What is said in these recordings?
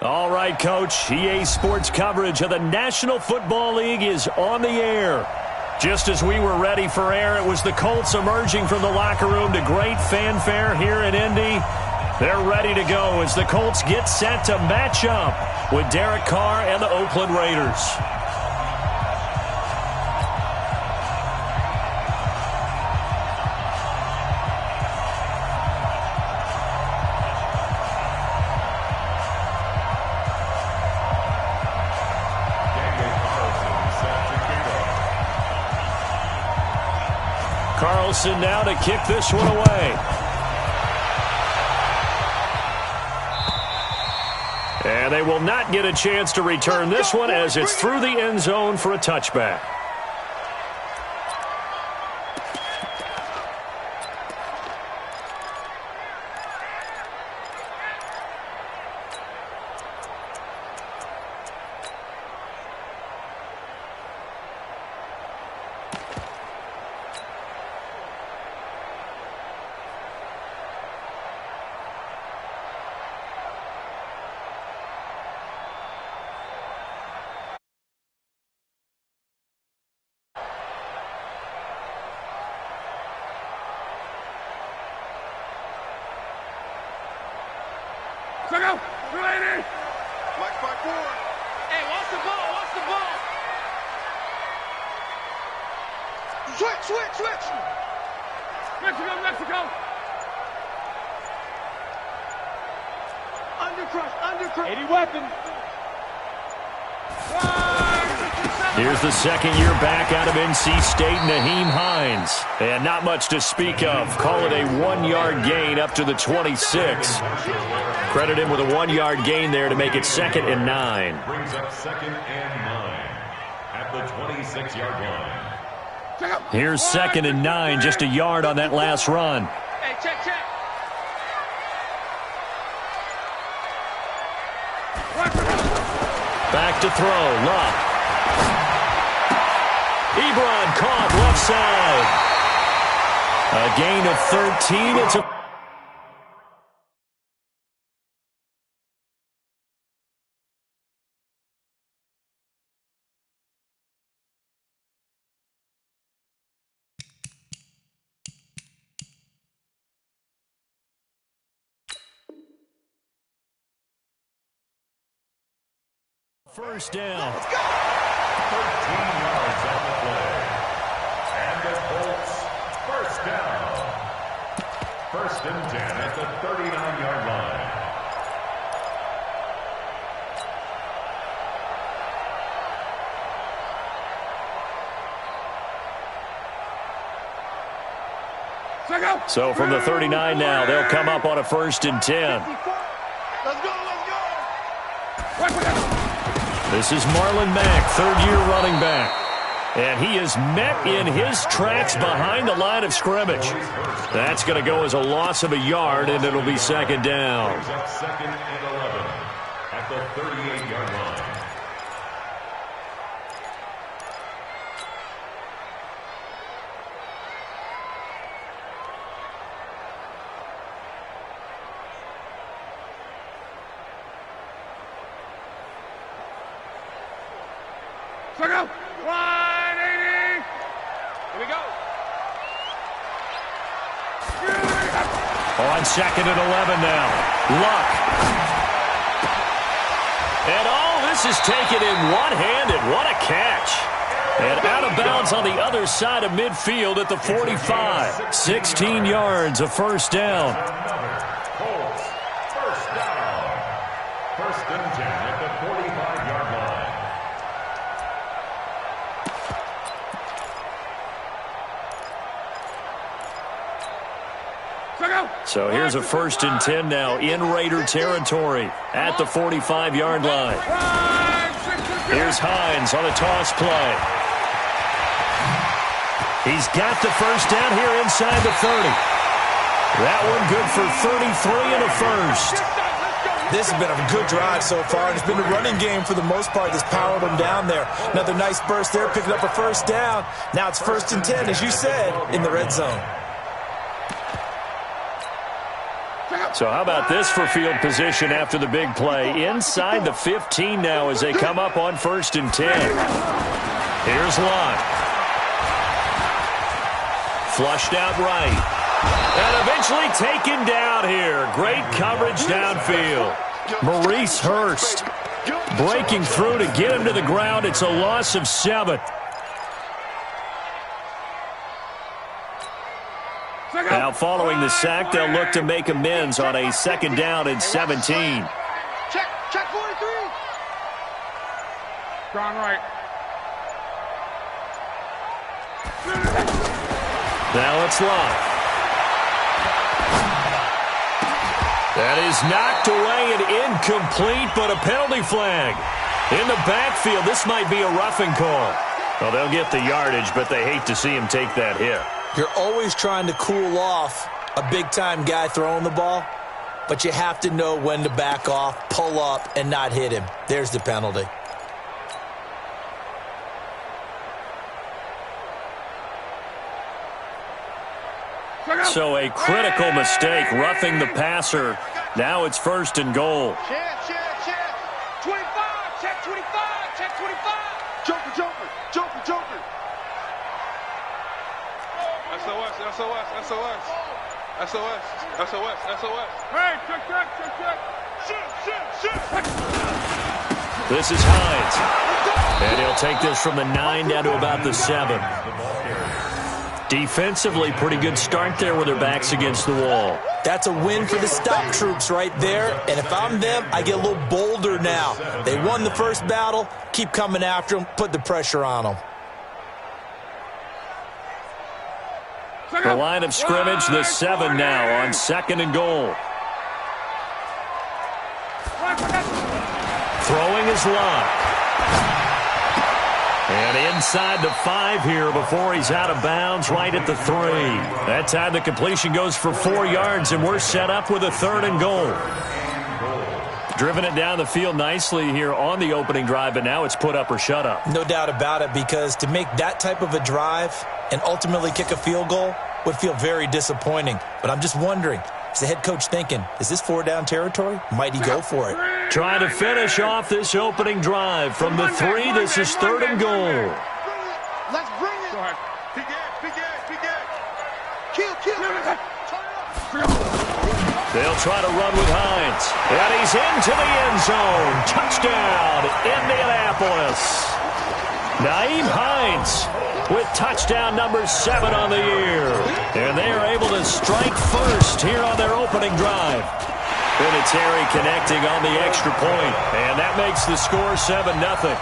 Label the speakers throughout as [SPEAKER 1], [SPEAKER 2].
[SPEAKER 1] All right, Coach. EA Sports coverage of the National Football League is on the air. Just as we were ready for air, it was the Colts emerging from the locker room to great fanfare here in Indy. They're ready to go as the Colts get set to match up with Derek Carr and the Oakland Raiders. Carlson now to kick this one away. And they will not get a chance to return this one as it's through the end zone for a touchback.
[SPEAKER 2] Check out! 280! Flex back forward. Hey, watch the ball! Watch the ball! Switch! Mexico! Undercrush! 80 weapons!
[SPEAKER 1] Here's the second year back out of NC State, Nyheim Hines. And not much to speak of. Call it a 1-yard gain up to the 26. Credit him with a 1-yard gain there to make it 2nd and 9.
[SPEAKER 3] Brings up 2nd and 9 at the 26-yard line.
[SPEAKER 1] Here's 2nd and 9, just a yard on that last run.
[SPEAKER 2] Hey, check.
[SPEAKER 1] Back to throw, Luck. Ebron caught left side. A gain of 13. It's a first down.
[SPEAKER 3] 13 yards on the play. And the Colts, first down. 1st and 10 at the 39-yard line.
[SPEAKER 1] So from the 39 now, they'll come up on a 1st and 10.
[SPEAKER 2] Let's go!
[SPEAKER 1] This is Marlon Mack, 3rd-year running back. And he is met in his tracks behind the line of scrimmage. That's going to go as a loss of a yard, and it'll be 2nd down.
[SPEAKER 3] 2nd and 11 at the 38-yard line.
[SPEAKER 2] Check out! 180! Here we go!
[SPEAKER 1] On 2nd and 11 now. Luck. And this is taken in one-handed. What a catch. And out of bounds on the other side of midfield at the 45. 16 yards, a 1st down.
[SPEAKER 3] Colts, 1st down. 1st and 10 at the 45-yard line.
[SPEAKER 1] So here's a 1st and 10 now in Raider territory at the 45-yard line. Here's Hines on a toss play. He's got the 1st down here inside the 30. That one good for 33 and a 1st.
[SPEAKER 4] This has been a good drive so far. It's been the running game for the most part that's powered them down there. Another nice burst there, picking up a 1st down. Now it's 1st and 10, as you said, in the red zone.
[SPEAKER 1] So how about this for field position after the big play? Inside the 15 now as they come up on 1st and 10. Here's Lott. Flushed out right. And eventually taken down here. Great coverage downfield. Maurice Hurst breaking through to get him to the ground. It's a loss of 7. Now following the sack, they'll look to make amends on a 2nd down and 17.
[SPEAKER 2] Check 43. Gone right.
[SPEAKER 1] Now it's Lott. That is knocked away and incomplete, but a penalty flag. In the backfield, this might be a roughing call. Well, they'll get the yardage, but they hate to see him take that hit.
[SPEAKER 4] You're always trying to cool off a big-time guy throwing the ball, but you have to know when to back off, pull up, and not hit him. There's the penalty.
[SPEAKER 1] So a critical mistake, roughing the passer. Now it's 1st and goal.
[SPEAKER 2] Check. 25. Check 25. Check 25. Joker. SOS. Hey, check. Shoot.
[SPEAKER 1] This is Hines. And he'll take this from the 9 down to about the 7. Defensively, pretty good start there with their backs against the wall.
[SPEAKER 4] That's a win for the stop troops right there. And if I'm them, I get a little bolder now. They won the first battle. Keep coming after them. Put the pressure on them.
[SPEAKER 1] The line of scrimmage, the 7 now on 2nd and goal. Throwing is Lott. And inside the 5 here before he's out of bounds right at the 3. That time the completion goes for 4 yards, and we're set up with a 3rd and goal. Driven it down the field nicely here on the opening drive, but now it's put up or shut up.
[SPEAKER 4] No doubt about it, because to make that type of a drive and ultimately kick a field goal would feel very disappointing. But I'm just wondering, is the head coach thinking, is this 4-down territory? Might he go for it?
[SPEAKER 1] Trying to finish off this opening drive from the 3. This is 3rd and goal.
[SPEAKER 2] Let's bring it. Go ahead. Kill.
[SPEAKER 1] They'll try to run with Hines. And he's into the end zone. Touchdown, Indianapolis. Nyheim Hines with touchdown number 7 on the year. And they are able to strike first here on their opening drive. Vinatieri connecting on the extra point. And that makes the score 7-0.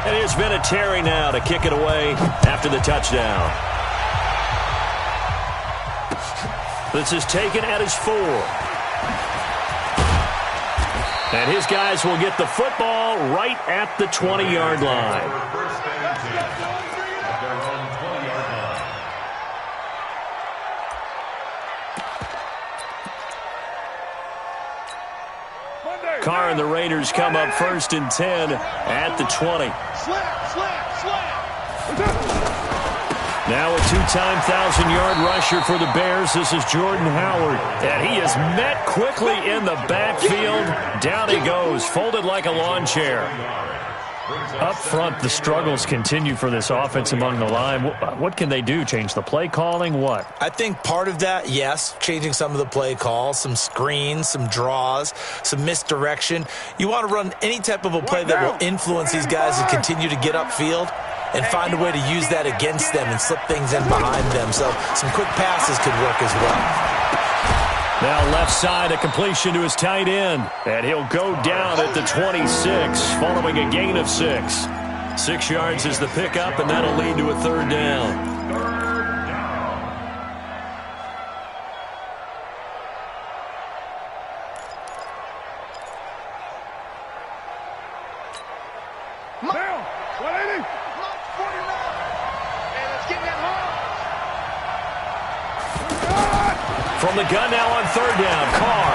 [SPEAKER 1] And here's Vinatieri now to kick it away after the touchdown. This is taken at his 4. And his guys will get the football right at the 20-yard line. Carr and the Raiders come up 1st and 10 at the 20. Now a 2-time 1,000-yard rusher for the Bears. This is Jordan Howard. And he is met quickly in the backfield. Down he goes, folded like a lawn chair. Up front, the struggles continue for this offense among the line. What can they do? Change the play calling? What?
[SPEAKER 4] I think part of that, yes, changing some of the play calls, some screens, some draws, some misdirection. You want to run any type of a play that will influence these guys to continue to get upfield and find a way to use that against them and slip things in behind them. So some quick passes could work as well.
[SPEAKER 1] Now left side, a completion to his tight end. And he'll go down at the 26 following a gain of 6. 6 yards is the pickup, and that'll lead to a 3rd down. From the gun now on 3rd down, Carr.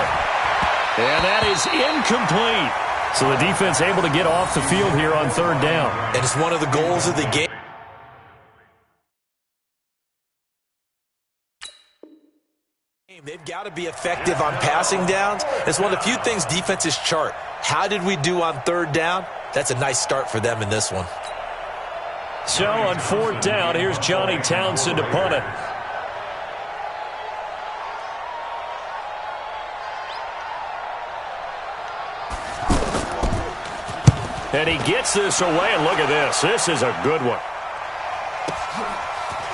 [SPEAKER 1] And that is incomplete. So the defense able to get off the field here on 3rd down.
[SPEAKER 4] And it's one of the goals of the game. They've got to be effective on passing downs. It's one of the few things defenses chart. How did we do on third down? That's a nice start for them in this one.
[SPEAKER 1] So on fourth down, here's Johnny Townsend to punt it. And he gets this away, and look at this. This is a good one.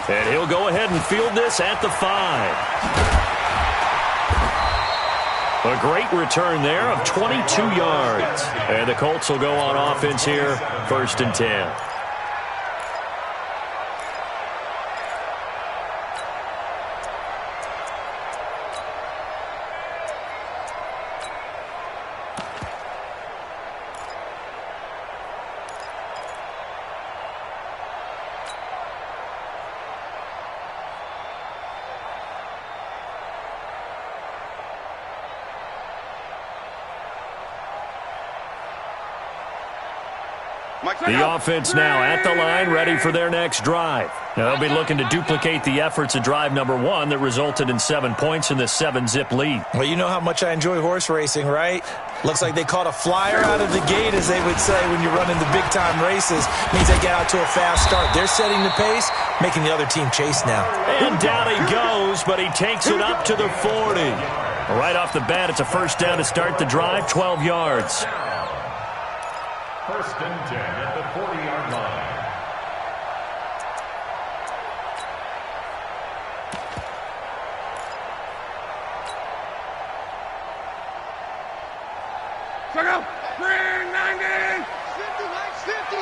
[SPEAKER 1] And he'll go ahead and field this at the 5. A great return there of 22 yards. And the Colts will go on offense here, 1st and 10. The offense now at the line, ready for their next drive. Now they'll be looking to duplicate the efforts of drive number 1 that resulted in 7 points in the 7-zip lead.
[SPEAKER 4] Well, you know how much I enjoy horse racing, right? Looks like they caught a flyer out of the gate, as they would say when you're running the big-time races. Means they get out to a fast start. They're setting the pace, making the other team chase now.
[SPEAKER 1] And down he goes, but he takes it up to the 40. Right off the bat, it's a first down to start the drive, 12 yards.
[SPEAKER 3] 1st and 10 at the 40-yard line.
[SPEAKER 2] Check out. 390. 50.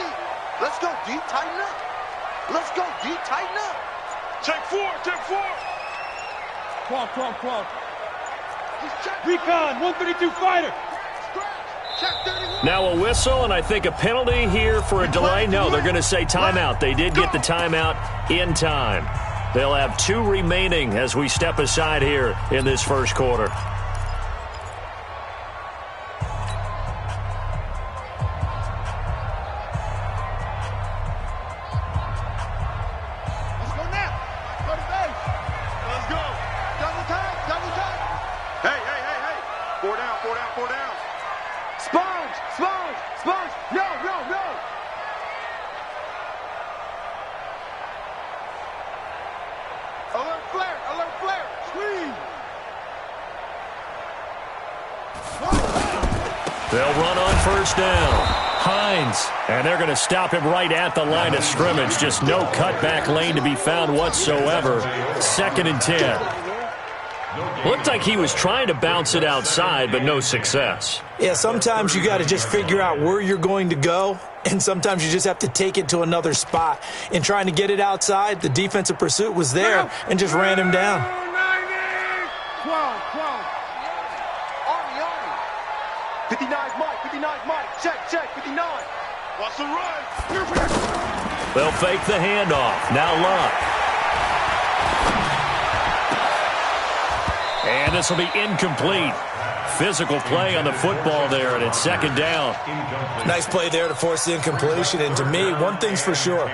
[SPEAKER 5] Let's go, D. Tighten up. Let's go, D. Tighten up.
[SPEAKER 2] Check 4. 12. Recon, 132 fighter.
[SPEAKER 1] Now a whistle, and I think a penalty here for a delay. No, they're going to say timeout. They did get the timeout in time. They'll have 2 remaining as we step aside here in this first quarter.
[SPEAKER 2] Let's go now. Go to base. Let's go. Double time. Hey. 4 down. Sponge. Yo. Alert flare. Squeeze.
[SPEAKER 1] They'll run on first down. Hines, and they're going to him right at the line of scrimmage. Just no cutback lane to be found whatsoever. 2nd and 10. Looked like he was trying to bounce it outside, but no success.
[SPEAKER 4] Yeah, sometimes you got to just figure out where you're going to go, and sometimes you just have to take it to another spot. In trying to get it outside, the defensive pursuit was there and just ran him down.
[SPEAKER 2] 12.
[SPEAKER 5] Army. 59's Mike. Check. 59.
[SPEAKER 2] What's the run?
[SPEAKER 1] They'll fake the handoff. Now Luck. And this will be incomplete. Physical play on the football there, and it's 2nd down.
[SPEAKER 4] Nice play there to force the incompletion. And to me, one thing's for sure.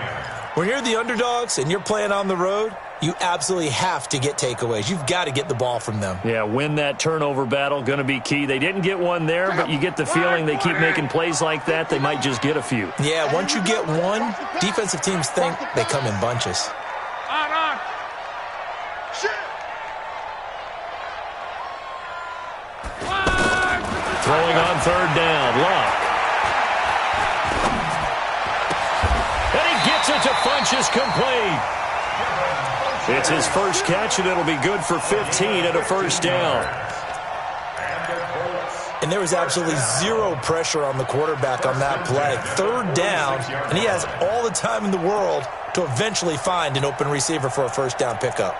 [SPEAKER 4] When you're the underdogs and you're playing on the road, you absolutely have to get takeaways. You've got to get the ball from them.
[SPEAKER 1] Yeah, win that turnover battle, going to be key. They didn't get one there, but you get the feeling they keep making plays like that, they might just get a few.
[SPEAKER 4] Yeah, once you get one, defensive teams think they come in bunches.
[SPEAKER 2] On. Shit.
[SPEAKER 1] Throwing on 3rd down, Luck. And he gets it to Funchess complete. It's his first catch, and it'll be good for 15 and a first down.
[SPEAKER 4] And there was absolutely zero pressure on the quarterback on that play. 3rd down, and he has all the time in the world to eventually find an open receiver for a first down pickup.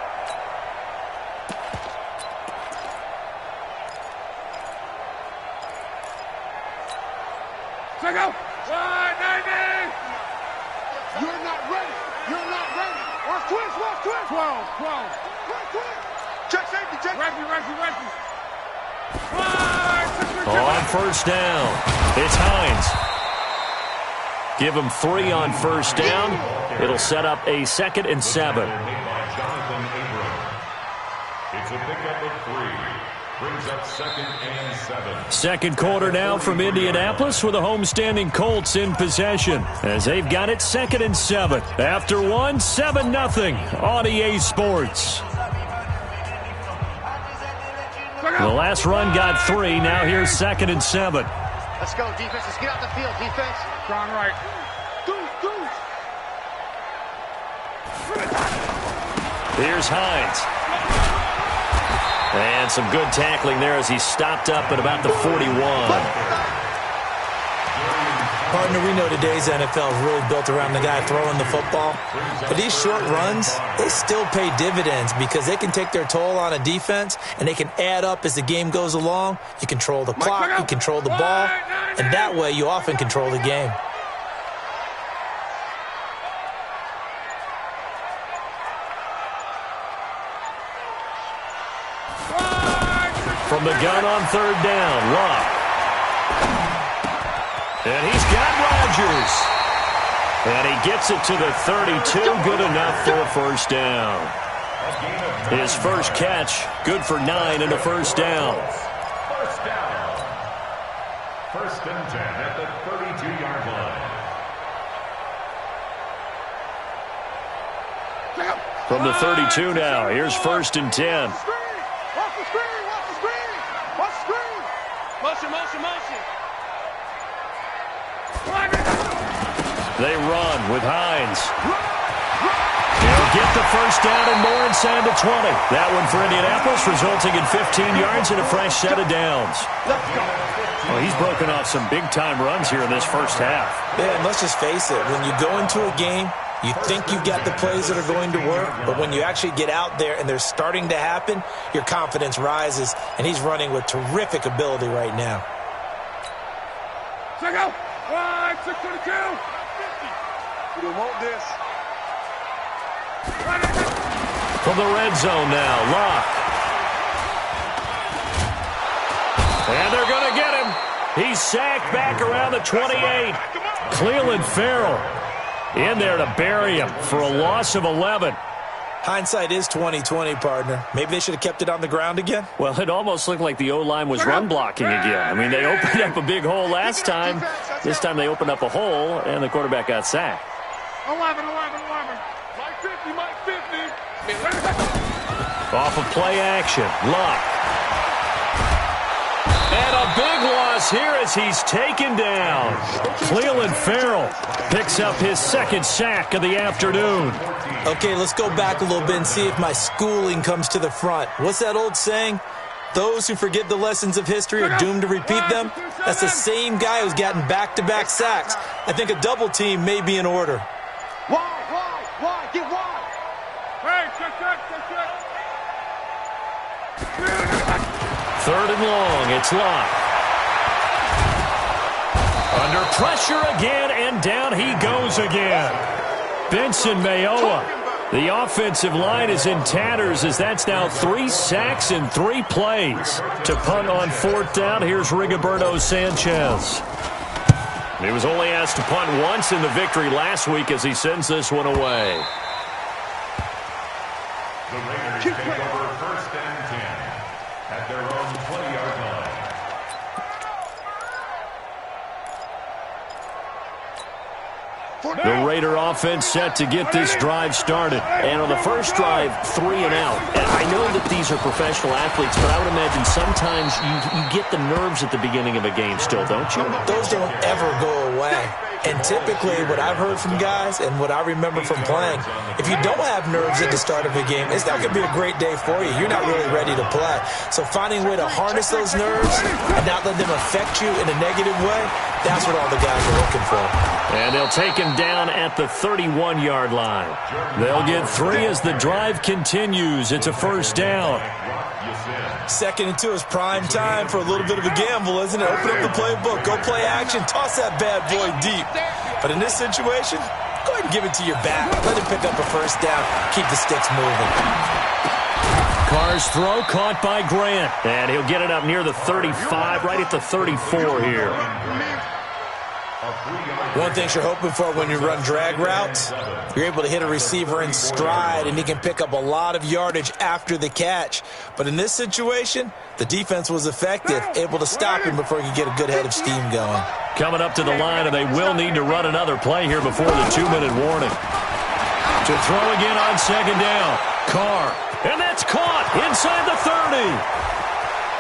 [SPEAKER 2] Check out. 190. You're not ready. Watch twist. 12. Check safety. Reggie.
[SPEAKER 1] On first down, it's Hines. Give him 3 on first down. It'll set up a 2nd and 7.
[SPEAKER 3] It's a pickup of 3. Brings up 2nd and 7.
[SPEAKER 1] Second quarter now from Indianapolis with the homestanding Colts in possession as they've got it 2nd and 7. After 1, 7-0 on EA Sports. The last run got 3. Now here's 2nd and 7.
[SPEAKER 5] Let's go, defense. Let's get out the field, defense.
[SPEAKER 2] Strong right.
[SPEAKER 1] Here's Hines. And some good tackling there as he stopped up at about the 41.
[SPEAKER 4] Partner, we know today's NFL is really built around the guy throwing the football. But these short runs, they still pay dividends because they can take their toll on a defense and they can add up as the game goes along. You control the clock, you control the ball, and that way you often control the game.
[SPEAKER 1] From the gun on 3rd down, Locke. And he's got Rodgers. And he gets it to the 32. Good enough for a first down. His first catch, good for 9 and a first down.
[SPEAKER 3] First down. 1st and 10 at the 32-yard line.
[SPEAKER 1] From the 32 now, here's 1st and 10.
[SPEAKER 2] Motion.
[SPEAKER 1] They run with Hines. They'll get the first down and more inside the 20. That one for Indianapolis, resulting in 15 yards and a fresh set of downs. Well, he's broken off some big-time runs here in this first half.
[SPEAKER 4] Yeah, and let's just face it. When you go into a game, you think you've got the plays that are going to work, but when you actually get out there and they're starting to happen, your confidence rises, and he's running with terrific ability right now.
[SPEAKER 2] Check out. 622.
[SPEAKER 5] You don't want this.
[SPEAKER 1] From the red zone now, Locke. And they're going to get him. He's sacked back around the 28. Cleveland Farrell in there to bury him for a loss of 11.
[SPEAKER 4] Hindsight is 20/20, partner. Maybe they should have kept it on the ground again.
[SPEAKER 1] Well, it almost looked like the O-line was run blocking again. I mean, they opened up a big hole last time. This time they opened up a hole, and the quarterback got sacked.
[SPEAKER 2] 11. Mike 50.
[SPEAKER 1] Off of play action, Locke. And a big loss here as he's taken down. Cleveland Farrell picks up his 2nd sack of the afternoon.
[SPEAKER 4] Okay, let's go back a little bit and see if my schooling comes to the front. What's that old saying? Those who forget the lessons of history are doomed to repeat them. That's the same guy who's gotten back-to-back sacks. I think a double team may be in order.
[SPEAKER 5] Why? Get wide.
[SPEAKER 2] Hey, check.
[SPEAKER 1] 3rd and long, it's Locke. Under pressure again, and down he goes again. Benson Mayowa. The offensive line is in tatters as that's now 3 sacks in 3 plays. To punt on 4th down, here's Rigoberto Sanchez. He was only asked to punt once in the victory last week as he sends this one away.
[SPEAKER 3] The Raiders take over 1st and 10 at their own 20-yard line.
[SPEAKER 1] The Raider offense set to get this drive started. And on the first drive, 3 and out. And I know that these are professional athletes, but I would imagine sometimes you get the nerves at the beginning of a game still, don't you?
[SPEAKER 4] Those don't ever go away. And typically what I've heard from guys and what I remember from playing, if you don't have nerves at the start of a game, it's not going to be a great day for you. You're not really ready to play. So finding a way to harness those nerves and not let them affect you in a negative way, that's what all the guys are looking for.
[SPEAKER 1] And they'll take him down at the 31-yard line. They'll get 3 as the drive continues. It's a first down.
[SPEAKER 4] 2nd and 2 is prime time for a little bit of a gamble, isn't it? Open up the playbook, go play action, toss that bad boy deep. But in this situation, go ahead and give it to your back. Let him pick up a first down, keep the sticks moving.
[SPEAKER 1] Carr's throw caught by Grant. And he'll get it up near the 35, right at the 34 here.
[SPEAKER 4] One thing you're hoping for when you run drag routes, you're able to hit a receiver in stride, and he can pick up a lot of yardage after the catch. But in this situation, the defense was effective, able to stop him before he could get a good head of steam going.
[SPEAKER 1] Coming up to the line, and they will need to run another play here before the 2-minute warning. To throw again on second down. Carr. And that's caught inside the 30.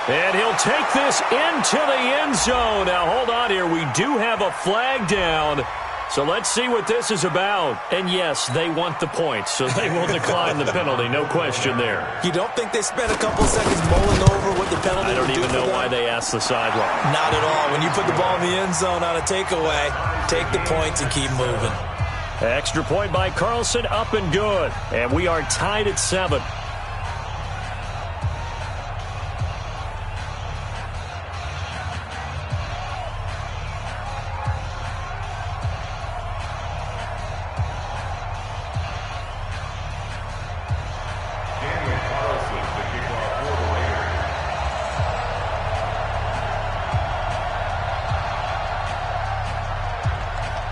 [SPEAKER 1] And he'll take this into the end zone. Now, hold on here. We do have a flag down. So let's see what this is about. And, yes, they want the points, so they will decline the penalty. No question there.
[SPEAKER 4] You don't think they spent a couple seconds mulling over what the penalty would do?
[SPEAKER 1] I don't even know why they asked the sideline.
[SPEAKER 4] Not at all. When you put the ball in the end zone on a takeaway, take the points and keep moving.
[SPEAKER 1] Extra point by Carlson, up and good. And we are tied at 7.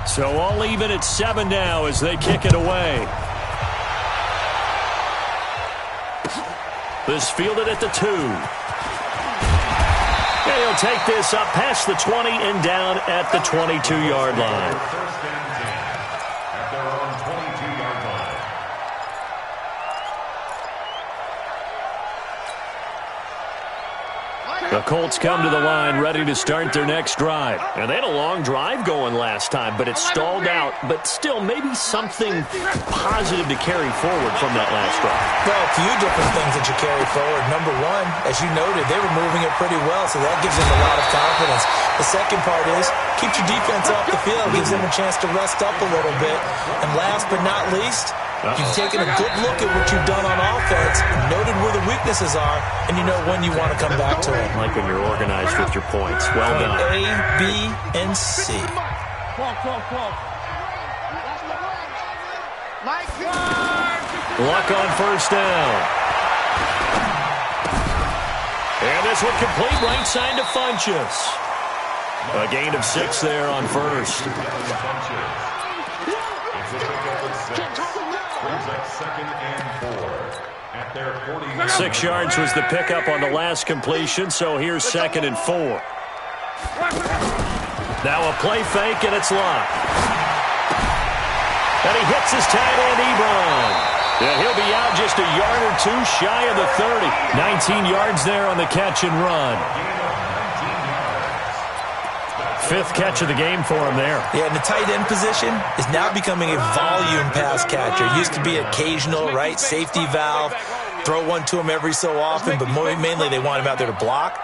[SPEAKER 1] So all even at 7 now as they kick it away. This fielded at the 2. And he'll take this up past the 20 and down at the 22-yard line.
[SPEAKER 3] First and 10 at their own 22-yard line.
[SPEAKER 1] The Colts come to the line ready to start their next drive. And they had a long drive going last time, but it stalled out. But still, maybe something positive to carry forward from that last drive.
[SPEAKER 4] Well, a few different things that you carry forward. Number one, as you noted, they were moving it pretty well, so that gives them a lot of confidence. The second part is, keeps your defense off the field, gives them a chance to rest up a little bit. And last but not least, you've taken a good look at what you've done on offense, noted where the weaknesses are, and you know when you want to come back to it.
[SPEAKER 1] Like when you're organized with your points. Well done.
[SPEAKER 4] A, B, and C.
[SPEAKER 1] Luck on first down. And this one complete right side to Funchess. A gain of 6 there on first.
[SPEAKER 3] Second and 4 at their 40.
[SPEAKER 1] 6 yards was the pickup on the last completion, so here's 2nd and 4. Now a play fake, and it's Luck. And he hits his tight end, Ebron. And he'll be out just a yard or 2 shy of the 30. 19 yards there on the catch and run. 5th catch of the game for him there.
[SPEAKER 4] Yeah, and the tight end position is now becoming a volume pass catcher. Used to be occasional, right? Safety valve. Throw one to him every so often, but mainly they want him out there to block.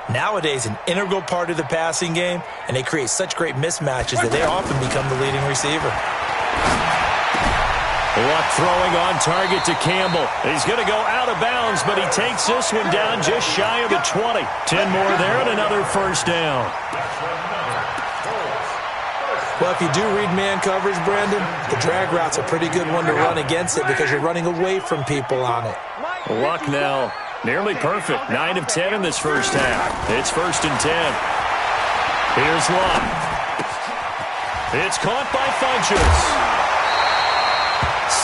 [SPEAKER 4] Nowadays, an integral part of the passing game, and they create such great mismatches that they often become the leading receiver.
[SPEAKER 1] Luck throwing on target to Campbell. He's going to go out of bounds, but he takes this one down just shy of the 20. 10 more there and another first down.
[SPEAKER 4] Well, if you do read man coverage, Brandon, the drag route's a pretty good one to run against it because you're running away from people on it.
[SPEAKER 1] Luck now nearly perfect. 9 of 10 in this first half. It's 1st and 10. Here's Luck. It's caught by Funchess.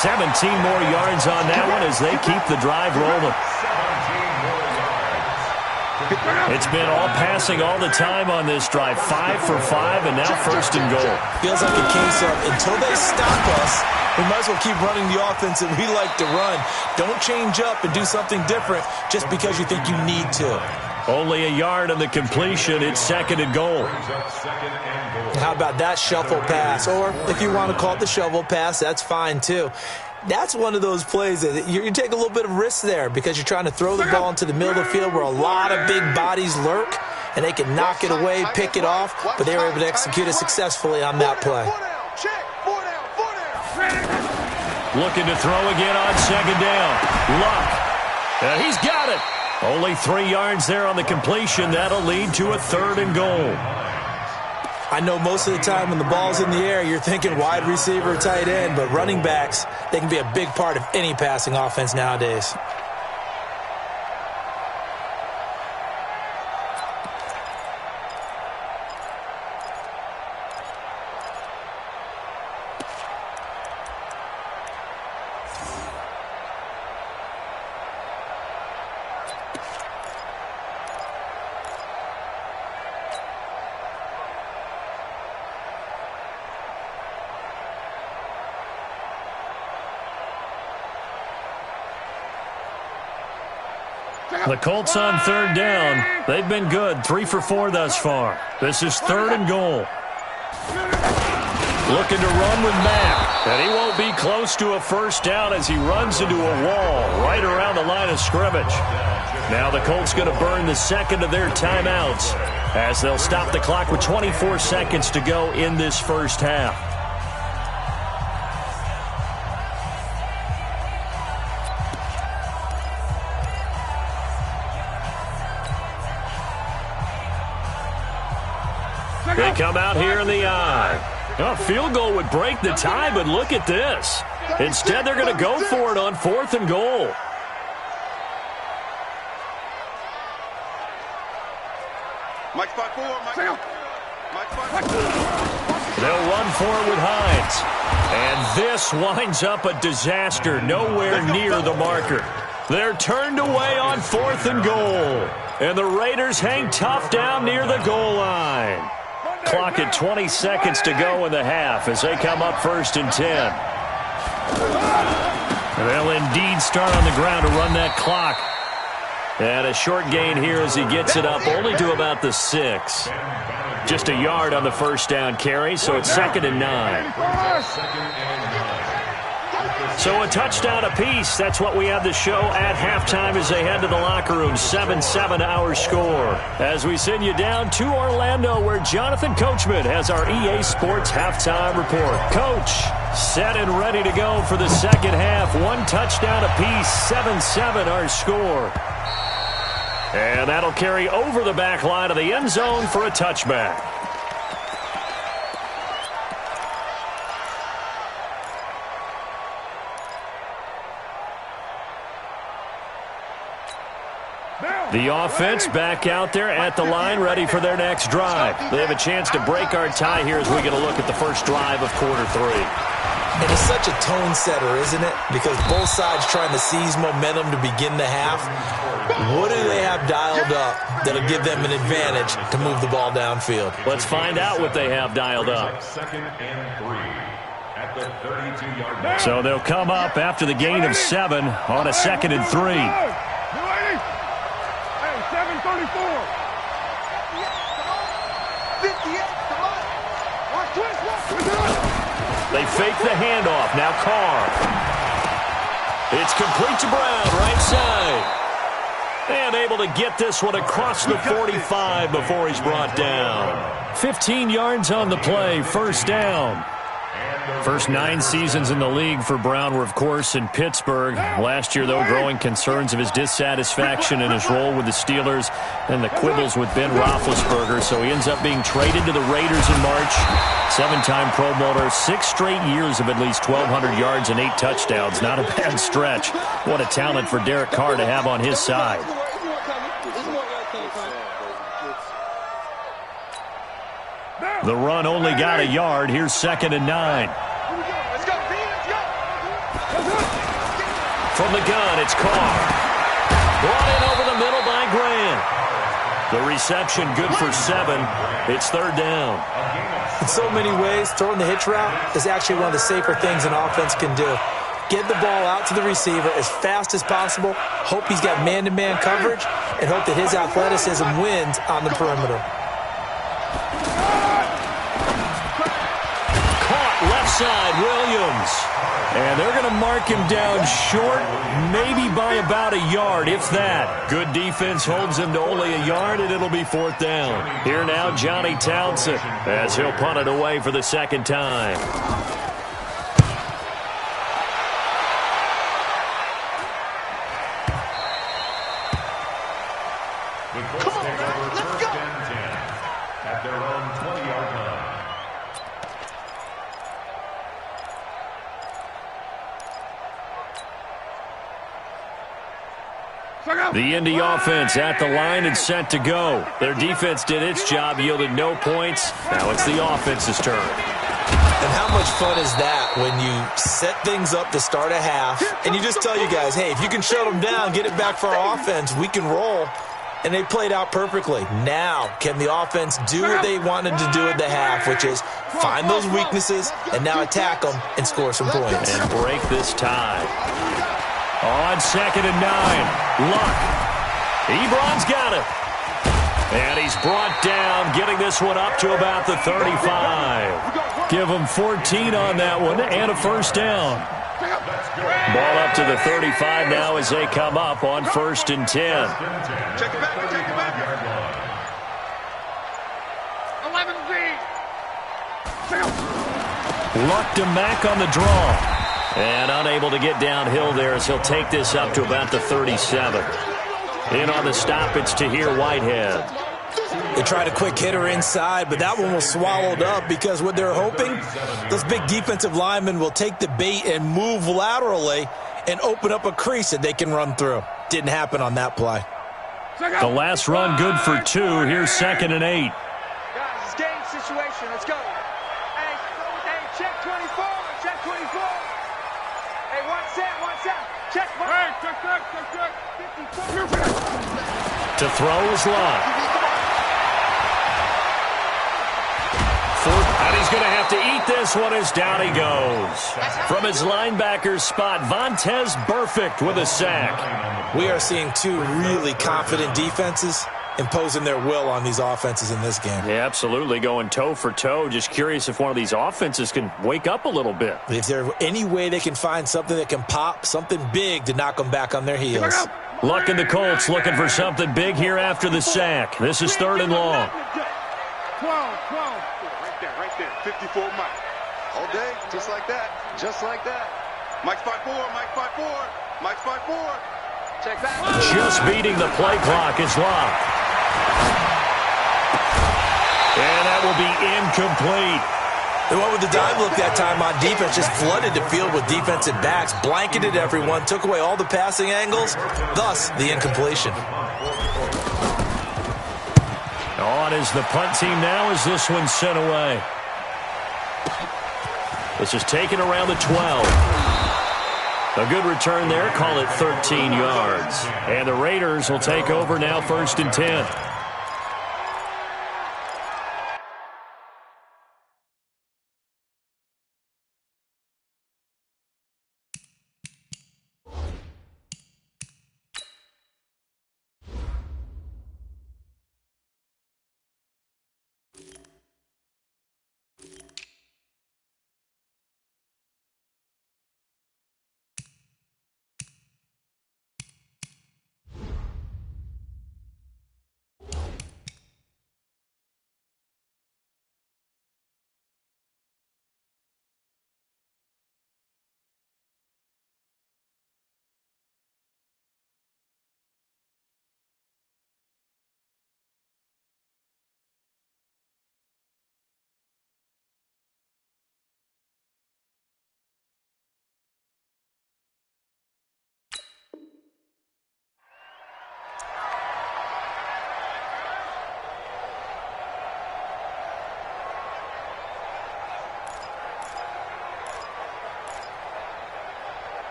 [SPEAKER 1] 17 more yards on that one as they keep the drive rolling. It's been all passing all the time on this drive. 5 for 5, and now 1st and goal.
[SPEAKER 4] Feels like a case of until they stop us, we might as well keep running the offense that we like to run. Don't change up and do something different just because you think you need to.
[SPEAKER 1] Only a yard on the completion. It's 2nd and goal.
[SPEAKER 4] How about that shuffle pass? Or if you want to call it the shovel pass, that's fine too. That's one of those plays that you take a little bit of risk there because you're trying to throw the ball into the middle of the field where a lot of big bodies lurk, and they can knock it away, pick it off, but they were able to execute it successfully on that play.
[SPEAKER 1] Looking to throw again on 2nd down. Luck. He's got it. Only 3 yards there on the completion. That'll lead to a 3rd and goal.
[SPEAKER 4] I know most of the time when the ball's in the air, you're thinking wide receiver, tight end, but running backs, they can be a big part of any passing offense nowadays.
[SPEAKER 1] The Colts on third down. They've been good, 3 for 4 thus far. This is 3rd and goal. Looking to run with Mack, and he won't be close to a first down as he runs into a wall right around the line of scrimmage. Now the Colts going to burn the second of their timeouts as they'll stop the clock with 24 seconds to go in this first half. They come out here in the eye. A field goal would break the tie, but look at this. Instead, they're going to go for it on 4th and goal.
[SPEAKER 2] Mike 5-4, Mike 5-4.
[SPEAKER 1] They'll run for it with Hines. And this winds up a disaster nowhere near the marker. They're turned away on 4th and goal. And the Raiders hang tough down near the goal line. Clock at 20 seconds to go in the half as they come up 1st and 10. They'll indeed start on the ground to run that clock. And a short gain here as he gets it up only to about the 6. Just a yard on the first down carry, so it's 2nd and 9. So a touchdown apiece. That's what we have to show at halftime as they head to the locker room. 7-7 our score. As we send you down to Orlando where Jonathan Coachman has our EA Sports halftime report. Coach, set and ready to go for the second half. 1 touchdown apiece. 7-7 our score. And that'll carry over the back line of the end zone for a touchback. The offense back out there at the line, ready for their next drive. They have a chance to break our tie here as we get a look at the first drive of quarter 3.
[SPEAKER 4] And it's such a tone setter, isn't it? Because both sides trying to seize momentum to begin the half. What do they have dialed up that'll give them an advantage to move the ball downfield?
[SPEAKER 1] Let's find out what they have dialed up.
[SPEAKER 3] 2nd and 3 at the 32-yard line.
[SPEAKER 1] So they'll come up after the gain of 7 on a 2nd and 3.
[SPEAKER 2] 734. 58, come on.
[SPEAKER 1] They fake the handoff. Now Carr. It's complete to Brown, right side. And able to get this one across the 45 before he's brought down. 15 yards on the play, first down. First 9 seasons in the league for Brown were, of course, in Pittsburgh. Last year, though, growing concerns of his dissatisfaction in his role with the Steelers and the quibbles with Ben Roethlisberger. So he ends up being traded to the Raiders in March. 7-time Pro Bowler, 6 straight years of at least 1,200 yards and 8 touchdowns. Not a bad stretch. What a talent for Derek Carr to have on his side. The run only got a yard. Here's 2nd and 9. From the gun, it's Carr. Brought in over the middle by Grant. The reception good for 7. It's 3rd down.
[SPEAKER 4] In so many ways, throwing the hitch route is actually one of the safer things an offense can do. Get the ball out to the receiver as fast as possible, hope he's got man-to-man coverage, and hope that his athleticism wins on the perimeter.
[SPEAKER 1] Left side, Williams. And they're going to mark him down short, maybe by about a yard, if that. Good defense holds him to only a yard, and it'll be 4th down. Here now, Johnny Townsend, as he'll punt it away for the 2nd time.
[SPEAKER 3] The Colts take over 1st and 10 at their own 20-yard line.
[SPEAKER 1] The Indy offense at the line and set to go. Their defense did its job, yielded no points. Now it's the offense's turn.
[SPEAKER 4] And how much fun is that when you set things up to start a half, and you just tell you guys, hey, if you can shut them down, get it back for our offense, we can roll. And they played out perfectly. Now, can the offense do what they wanted to do at the half, which is find those weaknesses and now attack them and score some points.
[SPEAKER 1] And break this tie. On 2nd and 9, Luck. Ebron's got it. And he's brought down, getting this one up to about the 35. Give him 14 on that one and a first down. Ball up to the 35 now as they come up on 1st and 10.
[SPEAKER 2] Check it back, check it back. 11 feet.
[SPEAKER 1] Lucked him back on the draw. And unable to get downhill there as he'll take this up to about the 37. In on the stop, it's Tahir Whitehead.
[SPEAKER 4] They tried a quick hitter inside, but that one was swallowed up because what they're hoping, those big defensive linemen will take the bait and move laterally and open up a crease that they can run through. Didn't happen on that play.
[SPEAKER 1] The last run good for 2. Here's 2nd and 8.
[SPEAKER 6] Guys, it's game situation. Let's go. Hey, check 24. Check 24. Hey, one set. Check.
[SPEAKER 2] Hey, check. 54.
[SPEAKER 1] To throw is Locke. And he's going to have to eat this one as down he goes. From his linebacker spot, Vontaze Burfict with a sack.
[SPEAKER 4] We are seeing 2 really confident defenses imposing their will on these offenses in this game.
[SPEAKER 1] Yeah, absolutely, going toe for toe. Just curious if one of these offenses can wake up a little bit.
[SPEAKER 4] If there's any way they can find something that can pop, something big to knock them back on their heels.
[SPEAKER 1] Luck and the Colts looking for something big here after the sack. This is 3rd and long.
[SPEAKER 2] 12. Right there. 54 Mike.
[SPEAKER 5] All day, just like that.
[SPEAKER 2] Mike's 5'4", Mike's 5'4".
[SPEAKER 6] Check back.
[SPEAKER 1] Just beating the play clock is Locke. And that will be incomplete.
[SPEAKER 4] They went with the dime look that time on defense, just flooded the field with defensive backs, blanketed everyone, took away all the passing angles, thus the incompletion.
[SPEAKER 1] On is the punt team now as this one's sent away. This is taken around the 12. A good return there, call it 13 yards. And the Raiders will take over now 1st and 10.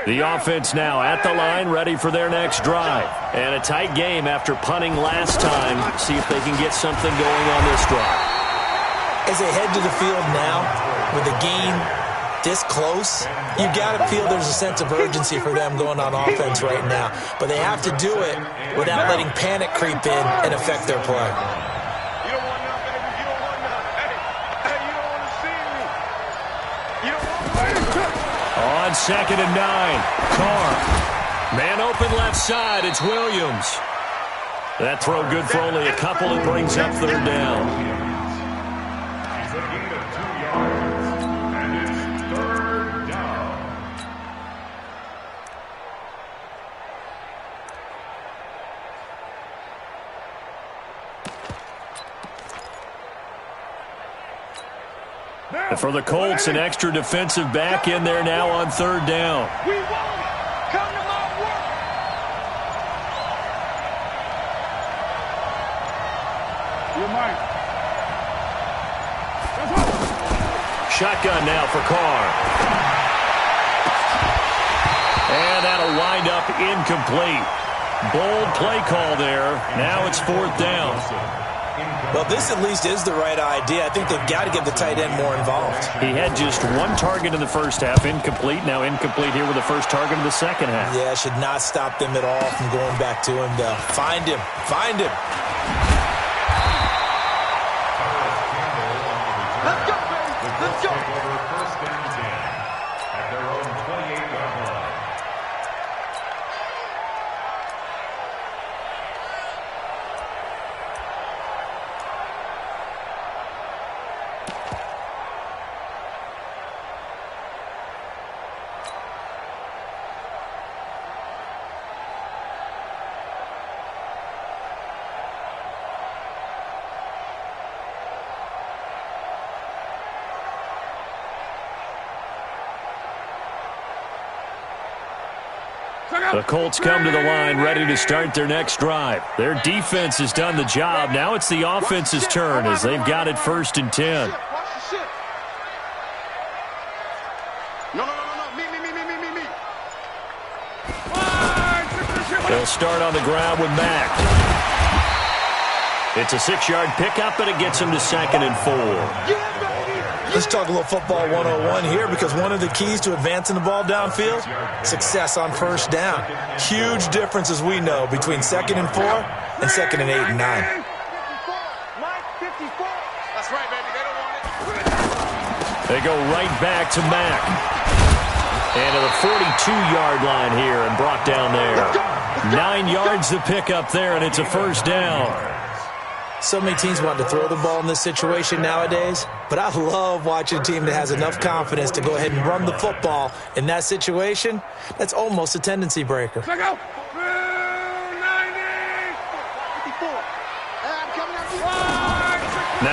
[SPEAKER 1] The offense now at the line, ready for their next drive. And a tight game after punting last time. See if they can get something going on this drive.
[SPEAKER 4] As they head to the field now, with the game this close, you got to feel there's a sense of urgency for them going on offense right now. But they have to do it without letting panic creep in and affect their play.
[SPEAKER 2] You don't want none, baby. You don't want none. Hey, you don't want to see me. You don't want to.
[SPEAKER 1] On 2nd and 9, Carr. Man open left side, it's Williams. That throw good for only a couple. It brings up 3rd down.
[SPEAKER 3] He's a gain of 2 yards, and it's 3rd down.
[SPEAKER 1] And for the Colts, an extra defensive back in there now on 3rd down.
[SPEAKER 6] We want it. Come to my work.
[SPEAKER 2] You're mine.
[SPEAKER 1] Shotgun now for Carr. And that'll wind up incomplete. Bold play call there. Now it's 4th down.
[SPEAKER 4] Well, this at least is the right idea. I think they've got to get the tight end more involved.
[SPEAKER 1] He had just one target in the first half, incomplete. Now incomplete here with the first target of the second half.
[SPEAKER 4] Yeah, should not stop them at all from going back to him, though. Find him. Find him.
[SPEAKER 5] Let's go, baby. Let's go.
[SPEAKER 3] First down 10 at their own 28-yard line.
[SPEAKER 1] The Colts come to the line ready to start their next drive. Their defense has done the job. Now it's the offense's turn as they've got it first and 10.
[SPEAKER 5] No. Me.
[SPEAKER 1] They'll start on the ground with Mack. It's a 6-yard pickup, and it gets him to 2nd and 4.
[SPEAKER 4] Let's talk a little football 101 here, because one of the keys to advancing the ball downfield, success on first down. Huge difference, as we know, between 2nd and 4 and 2nd and 8 and 9.
[SPEAKER 5] That's right, baby. They don't want it.
[SPEAKER 1] They go right back to Mack. And to the 42-yard line here and brought down there. 9 yards to pick up there, and it's a first down.
[SPEAKER 4] So many teams want to throw the ball in this situation nowadays, but I love watching a team that has enough confidence to go ahead and run the football in that situation. That's almost a tendency breaker.
[SPEAKER 1] Now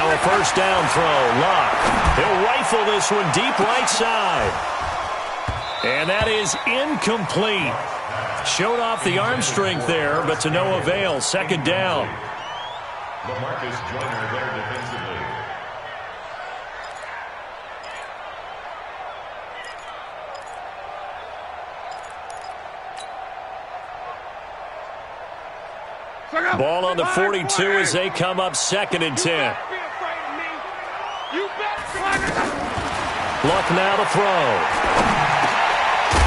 [SPEAKER 1] a first down throw. Luck. He'll rifle this one deep right side. And that is incomplete. Showed off the arm strength there, but to no avail. Second down.
[SPEAKER 3] LaMarcus Joyner there defensively.
[SPEAKER 1] Ball on the 42 as they come up 2nd and 10. Luck now to throw.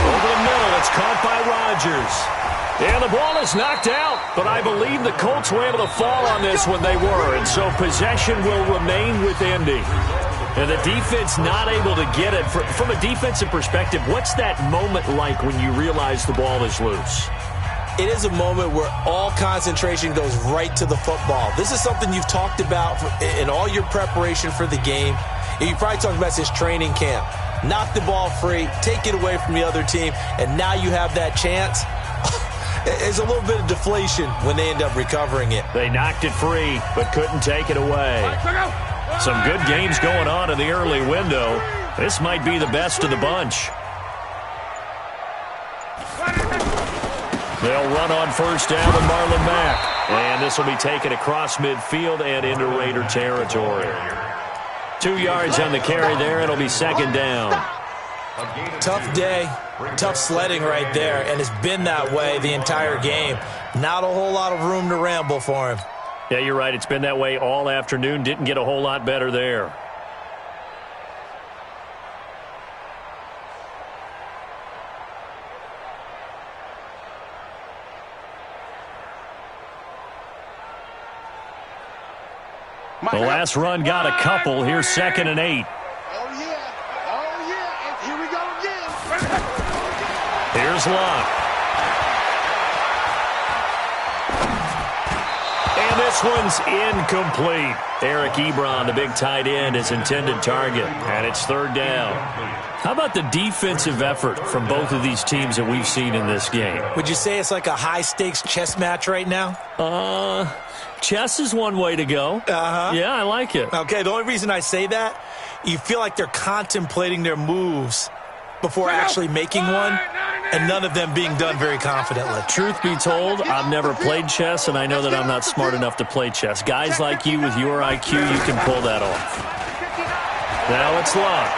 [SPEAKER 1] Over the middle, it's caught by Rodgers. And the ball is knocked out, but I believe the Colts were able to fall on this when they were, and so possession will remain with Indy. And the defense not able to get it. From a defensive perspective, what's that moment like when you realize the ball is loose?
[SPEAKER 4] It is a moment where all concentration goes right to the football. This is something you've talked about in all your preparation for the game. You probably talked about this training camp. Knock the ball free, take it away from the other team, and now you have that chance. There's a little bit of deflation when they end up recovering it.
[SPEAKER 1] They knocked it free, but couldn't take it away. Some good games going on in the early window. This might be the best of the bunch. They'll run on first down with Marlon Mack. And this will be taken across midfield and into Raider territory. 2 yards on the carry there. It'll be second down.
[SPEAKER 4] Tough day, tough sledding right there, and it's been that way the entire game. Not a whole lot of room to ramble for him.
[SPEAKER 1] Yeah, you're right. It's been that way all afternoon. Didn't get a whole lot better there. The last run got a couple. Here's 2nd and 8.
[SPEAKER 5] Oh, yeah. And here we go again.
[SPEAKER 1] Here's Luck. And this one's incomplete. Eric Ebron, the big tight end, his intended target. And it's third down. How about the defensive effort from both of these teams that we've seen in this game?
[SPEAKER 4] Would you say it's like a high-stakes chess match right now?
[SPEAKER 1] Chess is one way to go. Yeah, I like it.
[SPEAKER 4] Okay, the only reason I say that, you feel like they're contemplating their moves before actually making one, and none of them being done very confidently.
[SPEAKER 1] Truth be told, I've never played chess, and I know that I'm not smart enough to play chess. Guys like you with your IQ, you can pull that off. Now it's Luck.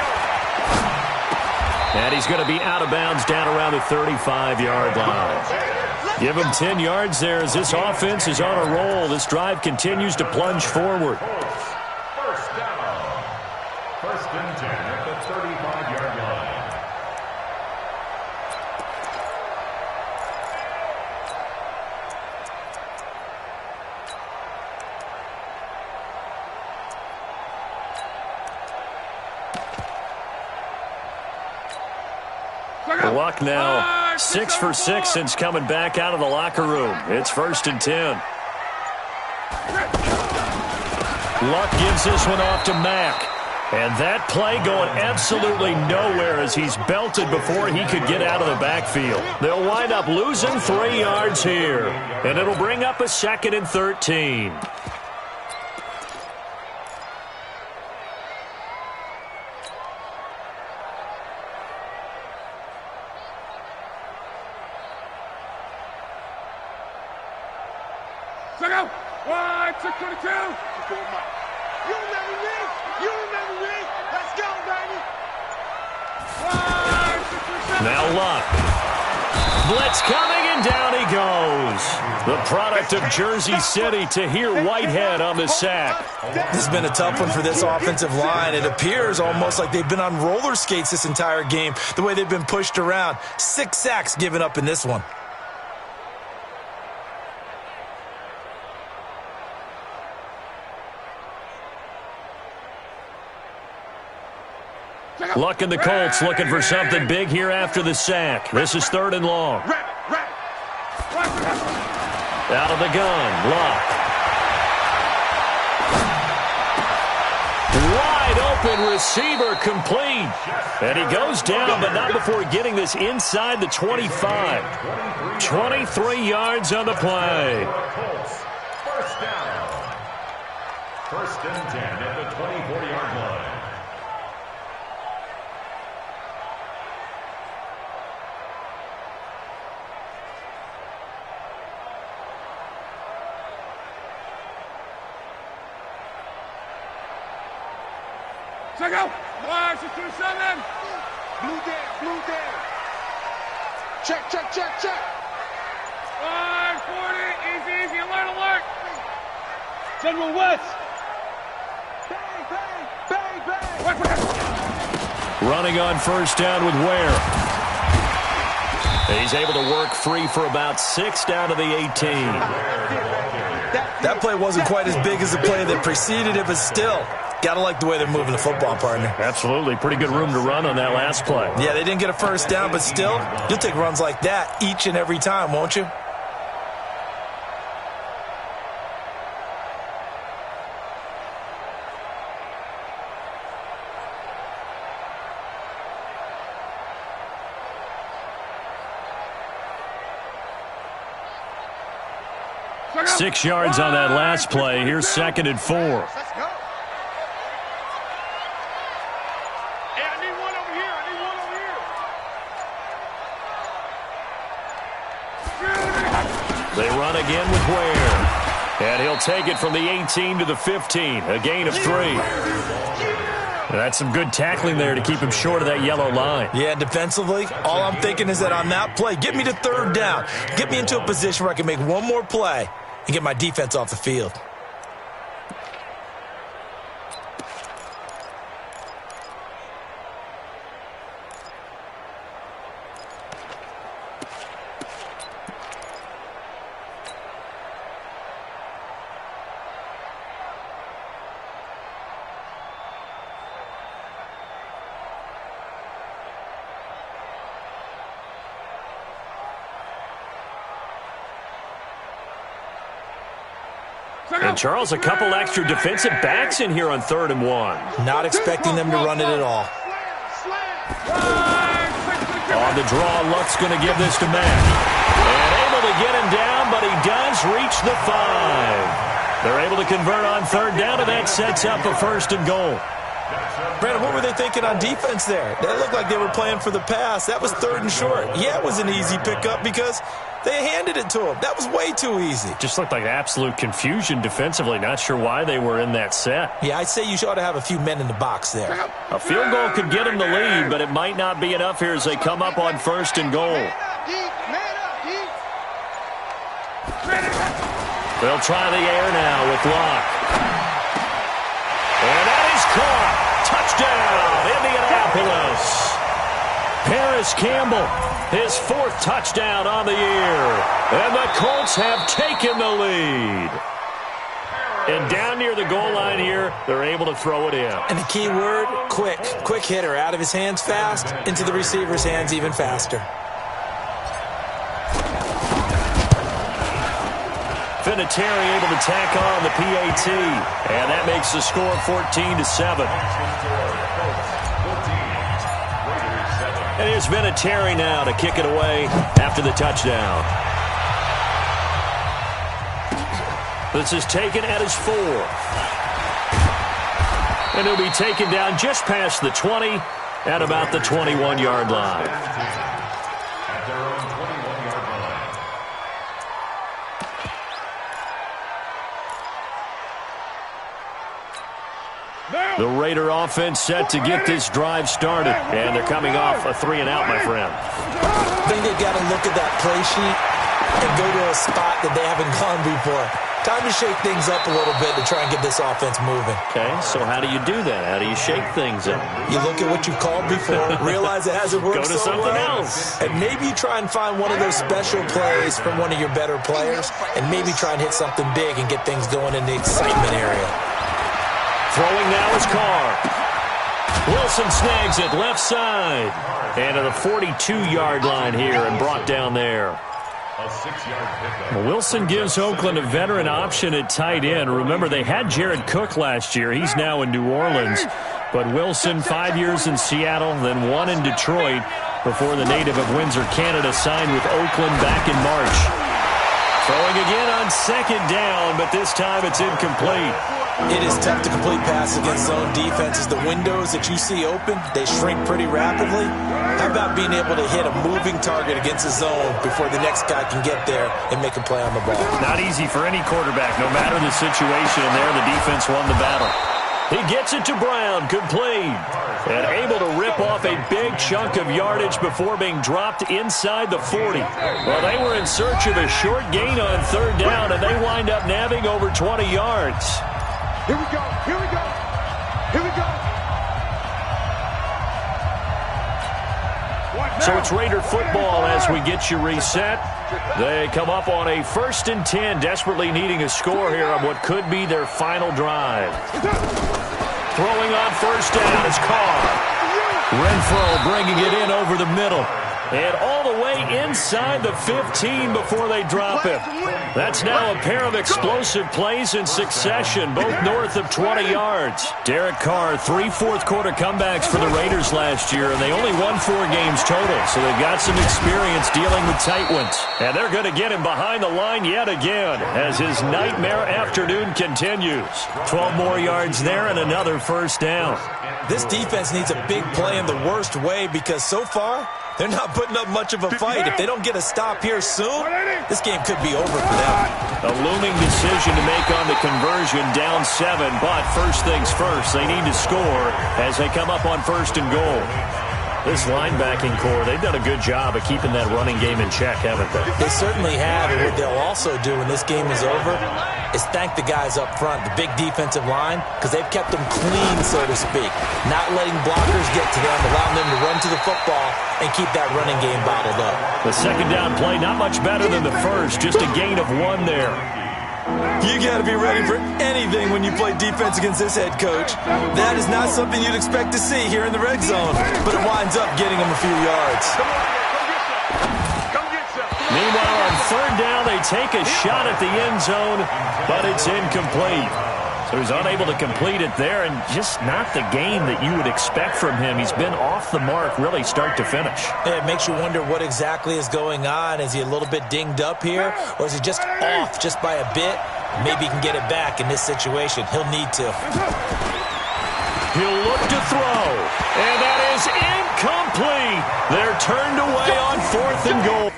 [SPEAKER 1] And he's going to be out of bounds down around the 35-yard line. Give him 10 yards there as this offense is on a roll. This drive continues to plunge forward.
[SPEAKER 3] First down. First and 10 at the 35-yard line.
[SPEAKER 1] Luck now 6 for 6 since coming back out of the locker room. It's first and 10. Luck gives this one off to Mack. And that play going absolutely nowhere as he's belted before he could get out of the backfield. They'll wind up losing 3 yards here. And it'll bring up a 2nd and 13.
[SPEAKER 2] Check out. 622.
[SPEAKER 5] You remember me? You remember me? Let's go, baby.
[SPEAKER 1] Now Luck. Blitz coming, and down he goes. The product of Jersey City, Tahir Whitehead on the sack.
[SPEAKER 4] This has been a tough one for this offensive line. It appears almost like they've been on roller skates this entire game, the way they've been pushed around. 6 sacks given up in this one.
[SPEAKER 1] Luck and the Colts looking for something big here after the sack. This is 3rd and long. Out of the gun, Luck. Wide open receiver complete. And he goes down, but not before getting this inside the 25. 23 yards on the play.
[SPEAKER 3] First down. First and 10 at the 24-yard line.
[SPEAKER 2] Check out. 627.
[SPEAKER 5] Blue down. Check.
[SPEAKER 2] 540. Easy. Alert.
[SPEAKER 6] General West.
[SPEAKER 5] Bang.
[SPEAKER 1] Running on first down with Ware. He's able to work free for about 6 down to the 18.
[SPEAKER 4] That play wasn't quite as big as the play that preceded it, but still, gotta like the way they're moving the football, partner.
[SPEAKER 1] Absolutely. Pretty good room to run on that last play.
[SPEAKER 4] Yeah, they didn't get a first down, but still, you'll take runs like that each and every time, won't you?
[SPEAKER 2] Check out.
[SPEAKER 1] 6 yards on that last play. Here's 2nd and 4.
[SPEAKER 5] Let's go.
[SPEAKER 2] Hey, I need one over here.
[SPEAKER 1] They run again with Ware. And he'll take it from the 18 to the 15. A gain of 3. That's some good tackling there to keep him short of that yellow line.
[SPEAKER 4] Yeah, defensively, all I'm thinking is that on that play, get me to 3rd down. Get me into a position where I can make one more play and get my defense off the field.
[SPEAKER 1] And, Charles, a couple extra defensive backs in here on 3rd and 1.
[SPEAKER 4] Not expecting them to run it at all.
[SPEAKER 1] On the draw, Luck's going to give this to Mack. And able to get him down, but he does reach the 5. They're able to convert on 3rd down, and that sets up a 1st and goal.
[SPEAKER 4] Brandon, what were they thinking on defense there? That looked like they were playing for the pass. That was 3rd and short. Yeah, it was an easy pickup because they handed it to him. That was way too easy.
[SPEAKER 1] Just looked like absolute confusion defensively. Not sure why they were in that set.
[SPEAKER 4] Yeah, I'd say you ought to have a few men in the box there.
[SPEAKER 1] A field goal could get them the lead, but it might not be enough here as they come up on 1st and goal.
[SPEAKER 5] Man up,
[SPEAKER 1] They'll try the air now with Locke. And that is caught. Touchdown, Indianapolis. Paris Campbell, his 4th touchdown on the year. And the Colts have taken the lead. And down near the goal line here, they're able to throw it in.
[SPEAKER 4] And the key word, quick. Quick hitter. Out of his hands fast, into the receiver's hands even faster.
[SPEAKER 1] Vinatieri able to tack on the PAT. And that makes the score 14-7. And here's Vinatieri now to kick it away after the touchdown. This is taken at his 4th. And he'll be taken down just past the 20 at about the 21-yard line.
[SPEAKER 3] At their own 21-yard line.
[SPEAKER 1] The Raider offense set to get this drive started. And they're coming off a 3-and-out, my friend.
[SPEAKER 4] I think they've got to look at that play sheet and go to a spot that they haven't gone before. Time to shake things up a little bit to try and get this offense moving.
[SPEAKER 1] Okay, so how do you do that? How do you shake things up?
[SPEAKER 4] You look at what you've called before, realize it hasn't worked
[SPEAKER 1] Go to
[SPEAKER 4] so
[SPEAKER 1] something
[SPEAKER 4] well,
[SPEAKER 1] else.
[SPEAKER 4] and maybe you try and find one of those special plays from one of your better players, and maybe try and hit something big and get things going in the excitement area.
[SPEAKER 1] Throwing now is Carr. Wilson snags it left side. And to the 42-yard line here and brought down there.
[SPEAKER 3] A 6-yard pickup.
[SPEAKER 1] Wilson gives Oakland a veteran option at tight end. Remember, they had Jared Cook last year. He's now in New Orleans. But Wilson, 5 years in Seattle, then 1 in Detroit before the native of Windsor, Canada, signed with Oakland back in March. Throwing again on 2nd down, but this time it's incomplete.
[SPEAKER 4] It is tough to complete passes against zone defenses. The windows that you see open, they shrink pretty rapidly. How about being able to hit a moving target against a zone before the next guy can get there and make a play on the ball?
[SPEAKER 1] Not easy for any quarterback, no matter the situation. And there, the defense won the battle. He gets it to Brown, complete. And able to rip off a big chunk of yardage before being dropped inside the 40. Well, they were in search of a short gain on 3rd down, and they wind up nabbing over 20 yards.
[SPEAKER 5] Here we go. Here we go. Here we go.
[SPEAKER 1] So it's Raider football as we get you reset. They come up on a 1st and 10, desperately needing a score here on what could be their final drive. Throwing on 1st down is Carr. Renfro bringing it in over the middle. And all the way inside the 15 before they drop him. That's now a pair of explosive plays in succession, both north of 20 yards. Derek Carr, 3 fourth-quarter comebacks for the Raiders last year, and they only won 4 games total, so they've got some experience dealing with tight ones. And they're going to get him behind the line yet again as his nightmare afternoon continues. 12 more yards there and another 1st down.
[SPEAKER 4] This defense needs a big play in the worst way because so far, they're not putting up much of a fight. If they don't get a stop here soon, this game could be over for them.
[SPEAKER 1] A looming decision to make on the conversion, down 7, but first things first, they need to score as they come up on 1st and goal. This linebacking core, they've done a good job of keeping that running game in check, haven't they?
[SPEAKER 4] They certainly have, and what they'll also do when this game is over is thank the guys up front, the big defensive line, because they've kept them clean, so to speak. Not letting blockers get to them, allowing them to run to the football and keep that running game bottled up.
[SPEAKER 1] The 2nd down play, not much better than the first, just a gain of 1 there.
[SPEAKER 4] You got to be ready for anything when you play defense against this head coach. That is not something you'd expect to see here in the red zone, but it winds up getting him a few yards.
[SPEAKER 1] Meanwhile, on 3rd down, they take a shot at the end zone, but it's incomplete. So he's unable to complete it there, and just not the game that you would expect from him. He's been off the mark, really, start to finish.
[SPEAKER 4] It makes you wonder what exactly is going on. Is he a little bit dinged up here, or is he just off just by a bit? Maybe he can get it back in this situation. He'll need to.
[SPEAKER 1] He'll look to throw, and that is incomplete. They're turned away on 4th and goal.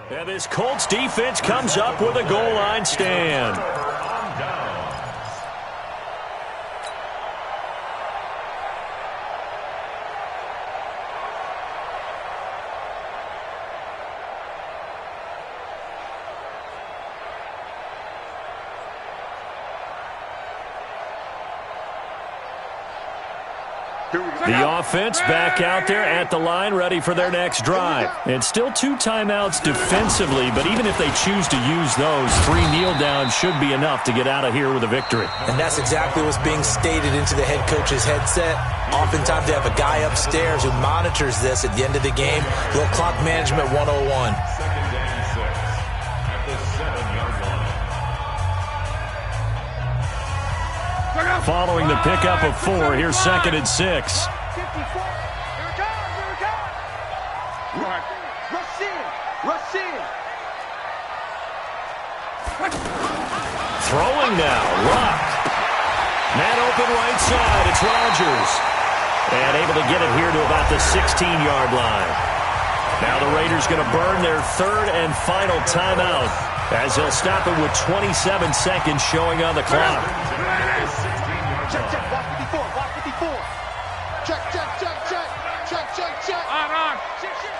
[SPEAKER 1] And this Colts defense comes up with a goal line stand. The offense back out there at the line, ready for their next drive. It's still 2 timeouts defensively, but even if they choose to use those, 3 kneel downs should be enough to get out of here with a victory.
[SPEAKER 4] And that's exactly what's being stated into the head coach's headset. Oftentimes they have a guy upstairs who monitors this at the end of the game. Little clock management 101.
[SPEAKER 3] Second and 6 at the 7-yard line.
[SPEAKER 1] Following the pickup of 4, here's 2nd and 6.
[SPEAKER 6] 54. Here it goes. Here it goes. Rush in. Rush in.
[SPEAKER 1] Throwing now, Luck. Man open right side, it's Rodgers. And able to get it here to about the 16-yard line. Now the Raiders going to burn their 3rd and final timeout as they'll stop it with 27 seconds showing on the clock.
[SPEAKER 5] Check, check, block 54, block 54. Check, check, check, check, check, check, check.
[SPEAKER 6] On. Check, check.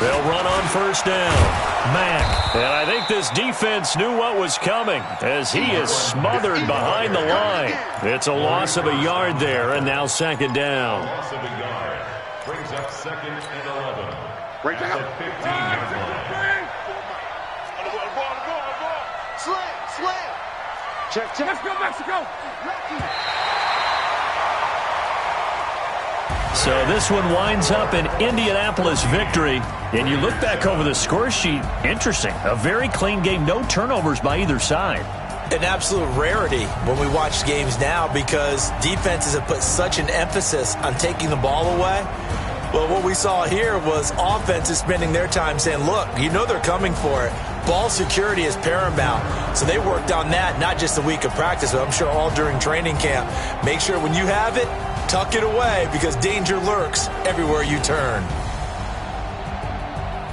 [SPEAKER 1] They'll run on 1st down. Mack. And I think this defense knew what was coming as he is smothered behind the line. It's a loss of a yard there, and now 2nd down.
[SPEAKER 3] Loss of a yard brings up 2nd and 11.
[SPEAKER 5] Right
[SPEAKER 3] At
[SPEAKER 5] now.
[SPEAKER 3] the 15-yard line.
[SPEAKER 5] Slam. Check, check.
[SPEAKER 6] Let's go, Mexico.
[SPEAKER 1] So this one winds up an Indianapolis victory. And you look back over the score sheet, interesting. A very clean game, no turnovers by either side.
[SPEAKER 4] An absolute rarity when we watch games now because defenses have put such an emphasis on taking the ball away. Well, what we saw here was offenses spending their time saying, look, you know they're coming for it. Ball security is paramount. So they worked on that, not just a week of practice, but I'm sure all during training camp. Make sure when you have it, tuck it away because danger lurks everywhere you turn.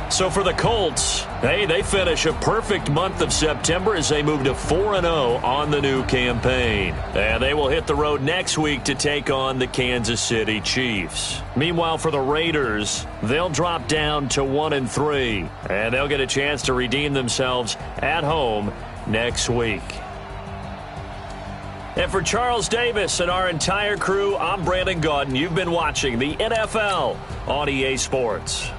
[SPEAKER 1] So for the Colts, hey, they finish a perfect month of September as they move to 4-0 on the new campaign. And they will hit the road next week to take on the Kansas City Chiefs. Meanwhile, for the Raiders, they'll drop down to 1-3, and they'll get a chance to redeem themselves at home next week. And for Charles Davis and our entire crew, I'm Brandon Gaudin. You've been watching the NFL on EA Sports.